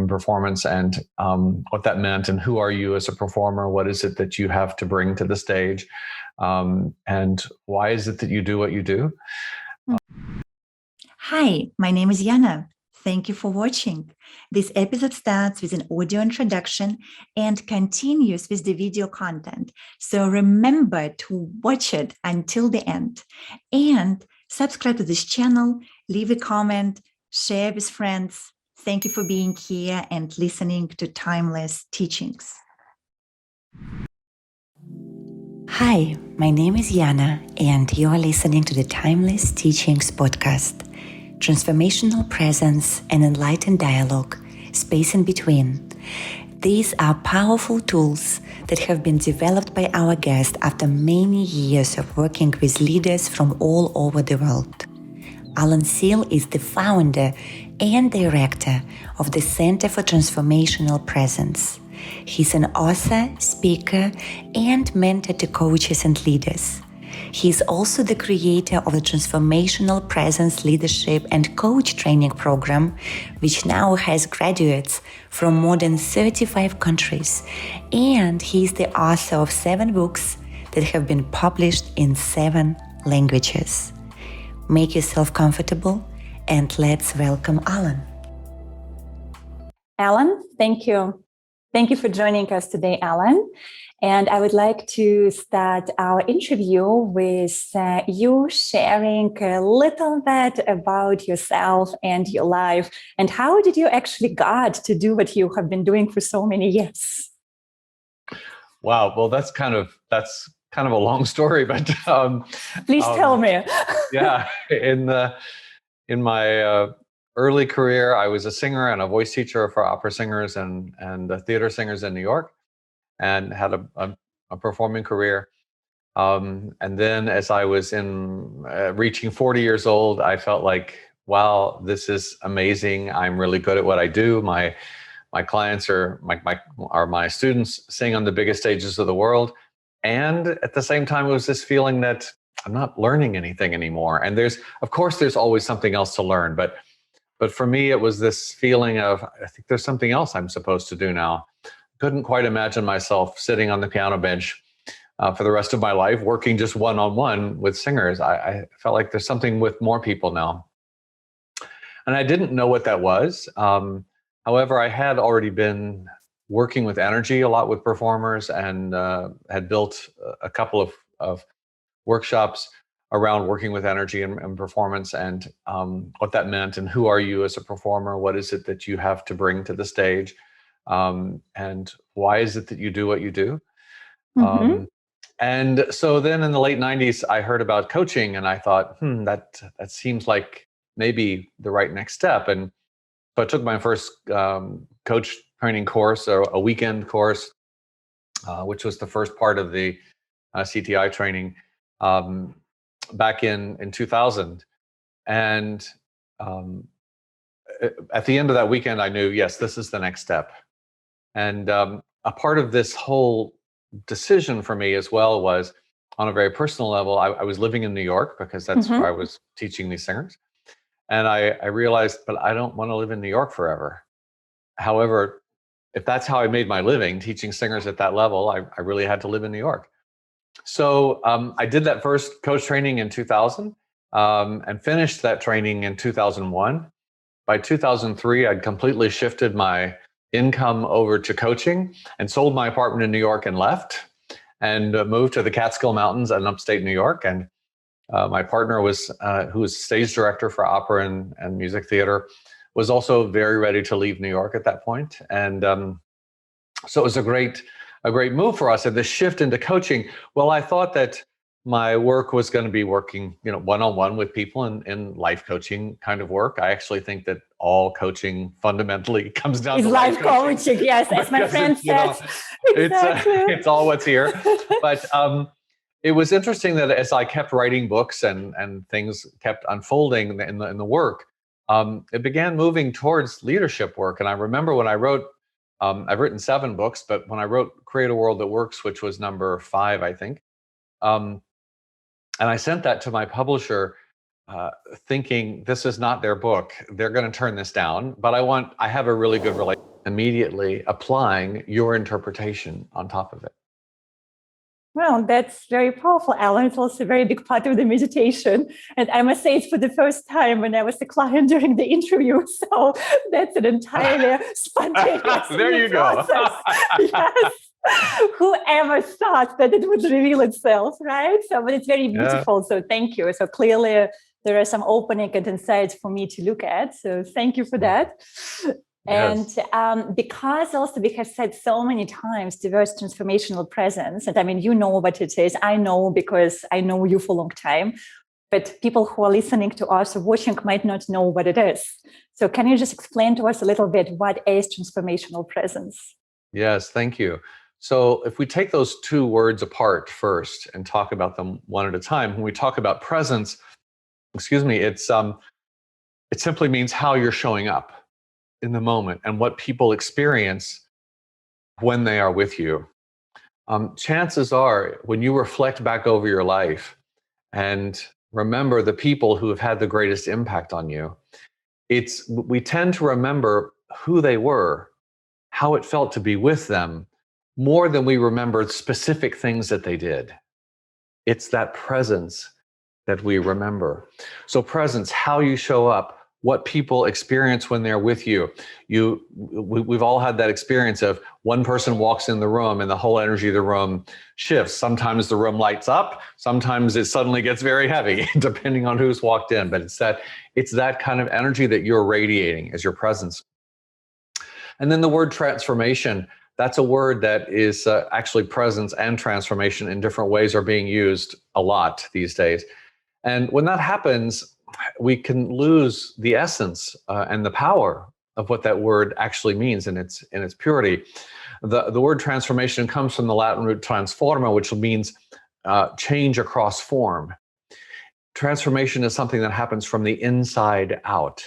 and performance and what that meant and who are you as a performer? What is it that you have to bring to the stage? And why is it that you do what you do? Hi, my name is Yana. Thank you for watching. This episode starts with an audio introduction and continues with the video content. So remember to watch it until the end. And subscribe to this channel, leave a comment, share with friends. Thank you for being here and listening to Timeless Teachings. Hi, my name is Yana, and you are listening to the Timeless Teachings podcast. Transformational Presence and Enlightened Dialogue, space in between. These are powerful tools that have been developed by our guest after many years of working with leaders from all over the world. Seale is the founder and director of the Center for Transformational Presence. He's an author, speaker, and mentor to coaches and leaders. He is also the creator of the Transformational Presence Leadership and Coach Training Program, which now has graduates from more than 35 countries. And he is the author of 7 books that have been published in 7 languages. Make yourself comfortable and let's welcome Alan. Alan, thank you. Thank you for joining us today, Alan. And I would like to start our interview with you sharing a little bit about yourself and your life. And how did you actually got to do what you have been doing for so many years? Wow. Well, that's kind of a long story, but please tell me. Yeah. In my early career, I was a singer and a voice teacher for opera singers and theater singers in New York, and had a performing career. And then as I was reaching 40 years old, I felt like, wow, this is amazing. I'm really good at what I do. My clients are my students sing on the biggest stages of the world. And at the same time, it was this feeling that I'm not learning anything anymore. And there's always something else to learn. But for me, it was this feeling of, I think there's something else I'm supposed to do now. Couldn't quite imagine myself sitting on the piano bench for the rest of my life, working just one-on-one with singers. I felt like there's something with more people now. And I didn't know what that was. However, I had already been working with energy a lot with performers and had built a couple of workshops around working with energy and performance and what that meant and who are you as a performer? What is it that you have to bring to the stage? And why is it that you do what you do? Mm-hmm. And so then in the late 90s, I heard about coaching and I thought, that seems like maybe the right next step. And so I took my first coach training course, or a weekend course, which was the first part of the CTI training back in 2000. And at the end of that weekend, I knew, yes, this is the next step. And a part of this whole decision for me as well was, on a very personal level, I was living in New York because that's where I was teaching these singers. And I realized, but I don't want to live in New York forever. However, if that's how I made my living, teaching singers at that level, I really had to live in New York. So I did that first coach training in 2000 and finished that training in 2001. By 2003, I'd completely shifted my income over to coaching and sold my apartment in New York and left and moved to the Catskill Mountains in upstate New York. And my partner who was stage director for opera and music theater, was also very ready to leave New York at that point. And so it was a great move for us. And the shift into coaching, well, I thought that my work was going to be working, one-on-one with people in life coaching kind of work. I actually think that all coaching fundamentally comes down to life coaching. Yes, as my friend said. It's all what's here. But it was interesting that as I kept writing books and things kept unfolding in the work, it began moving towards leadership work. And I remember when I wrote, I've written 7 books, but when I wrote Create a World That Works, which was number 5, I think, and I sent that to my publisher, thinking this is not their book. They're going to turn this down, but I have a really good relationship immediately applying your interpretation on top of it. Well, that's very powerful, Alan. It's also a very big part of the meditation. And I must say it's for the first time when I was a client during the interview. So that's an entirely spontaneous There you process. go. Yes. Whoever thought that it would reveal itself, right? So, but it's very beautiful. So thank you. So clearly there are some opening and insights for me to look at. So thank you for that. Yes. And because also we have said so many times the word transformational presence, and I mean, you know what it is. I know because I know you for a long time, but people who are listening to us or watching might not know what it is. So can you just explain to us a little bit what is transformational presence? Yes, thank you. So if we take those two words apart first and talk about them one at a time, when we talk about presence, it simply means how you're showing up in the moment and what people experience when they are with you. Chances are, when you reflect back over your life and remember the people who have had the greatest impact on you, we tend to remember who they were, how it felt to be with them, more than we remember specific things that they did. It's that presence that we remember. So presence, how you show up, what people experience when they're with you. We've all had that experience of one person walks in the room and the whole energy of the room shifts. Sometimes the room lights up, sometimes it suddenly gets very heavy, depending on who's walked in. But it's that kind of energy that you're radiating as your presence. And then the word transformation, that's a word that is actually presence and transformation in different ways are being used a lot these days. And when that happens, we can lose the essence and the power of what that word actually means in its purity. The word transformation comes from the Latin root transforma, which means change across form. Transformation is something that happens from the inside out.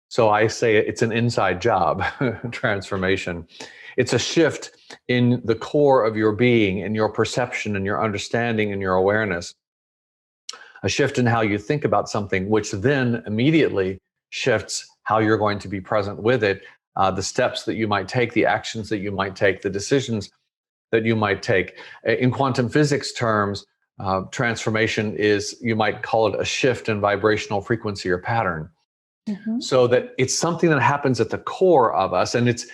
So I say it's an inside job, transformation. It's a shift in the core of your being and your perception and your understanding and your awareness. A shift in how you think about something, which then immediately shifts how you're going to be present with it, the steps that you might take, the actions that you might take, the decisions that you might take. In quantum physics terms, transformation is, you might call it a shift in vibrational frequency or pattern. Mm-hmm. So that it's something that happens at the core of us, and it's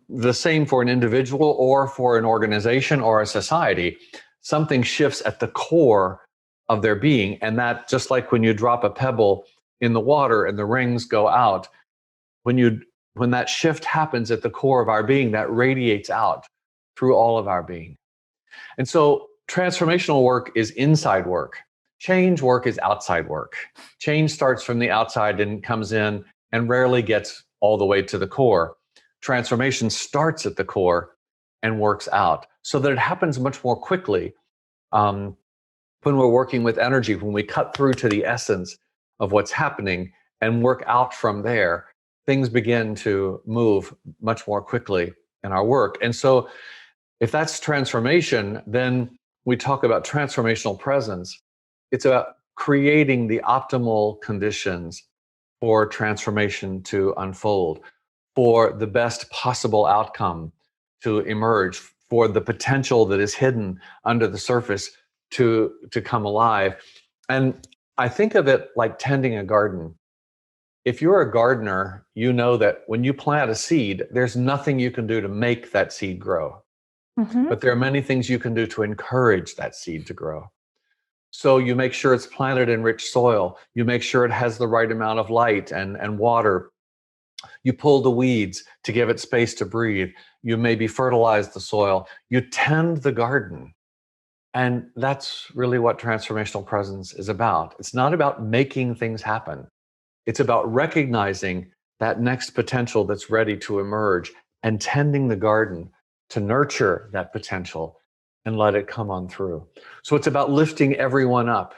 the same for an individual or for an organization or a society. Something shifts at the core of their being, and that, just like when you drop a pebble in the water and the rings go out, when that shift happens at the core of our being, that radiates out through all of our being. And so transformational work is inside work. Change work is outside work. Change starts from the outside and comes in and rarely gets all the way to the core. Transformation starts at the core and works out, so that it happens much more quickly. When we're working with energy, when we cut through to the essence of what's happening and work out from there, things begin to move much more quickly in our work. And so if that's transformation, then we talk about transformational presence. It's about creating the optimal conditions for transformation to unfold, for the best possible outcome to emerge, for the potential that is hidden under the surface to come alive. And I think of it like tending a garden. If you're a gardener, you know that when you plant a seed, there's nothing you can do to make that seed grow. Mm-hmm. But there are many things you can do to encourage that seed to grow. So you make sure it's planted in rich soil. You make sure it has the right amount of light and water. You pull the weeds to give it space to breathe. You maybe fertilize the soil. You tend the garden. And that's really what transformational presence is about. It's not about making things happen. It's about recognizing that next potential that's ready to emerge and tending the garden to nurture that potential and let it come on through. So it's about lifting everyone up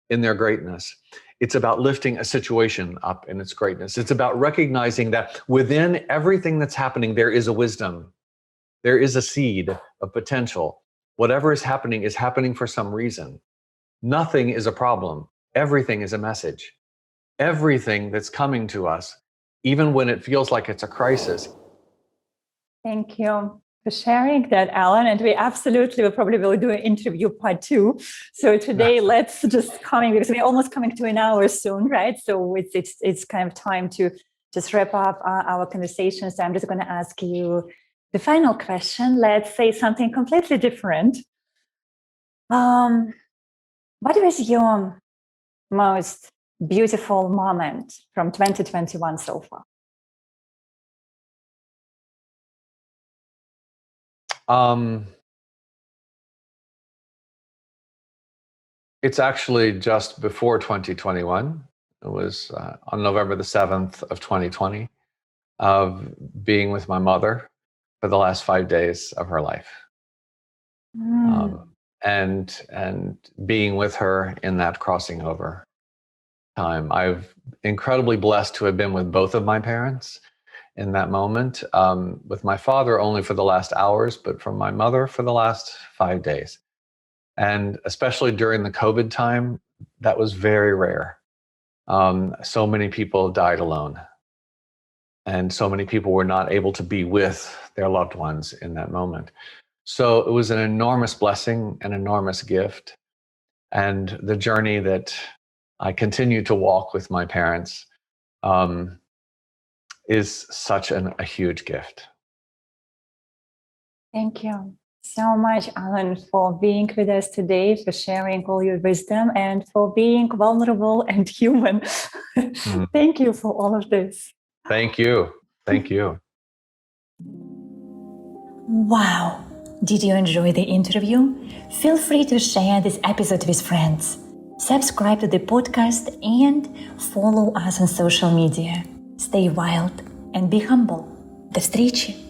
in their greatness. It's about lifting a situation up in its greatness. It's about recognizing that within everything that's happening, there is a wisdom. There is a seed of potential. Whatever is happening for some reason. Nothing is a problem. Everything is a message. Everything that's coming to us, even when it feels like it's a crisis, Thank you for sharing that, Alan. And we absolutely will probably will do an interview part 2. So today, let's just because we're almost coming to an hour soon, right? So it's kind of time to just wrap up our conversation. So I'm just going to ask you the final question. Let's say something completely different. What was your most beautiful moment from 2021 so far? It's actually just before 2021. It was on November the 7th of 2020, of being with my mother for the last 5 days of her life. And being with her in that crossing over time. I'm incredibly blessed to have been with both of my parents in that moment, with my father only for the last hours, but from my mother for the last 5 days. And especially during the COVID time, that was very rare. So many people died alone. And so many people were not able to be with their loved ones in that moment. So it was an enormous blessing, an enormous gift. And the journey that I continue to walk with my parents is such a huge gift. Thank you so much, Alan, for being with us today, for sharing all your wisdom, and for being vulnerable and human. Thank you for all of this. Thank you. Thank you. Wow! Did you enjoy the interview? Feel free to share this episode with friends. Subscribe to the podcast and follow us on social media. Stay wild and be humble. До встречи!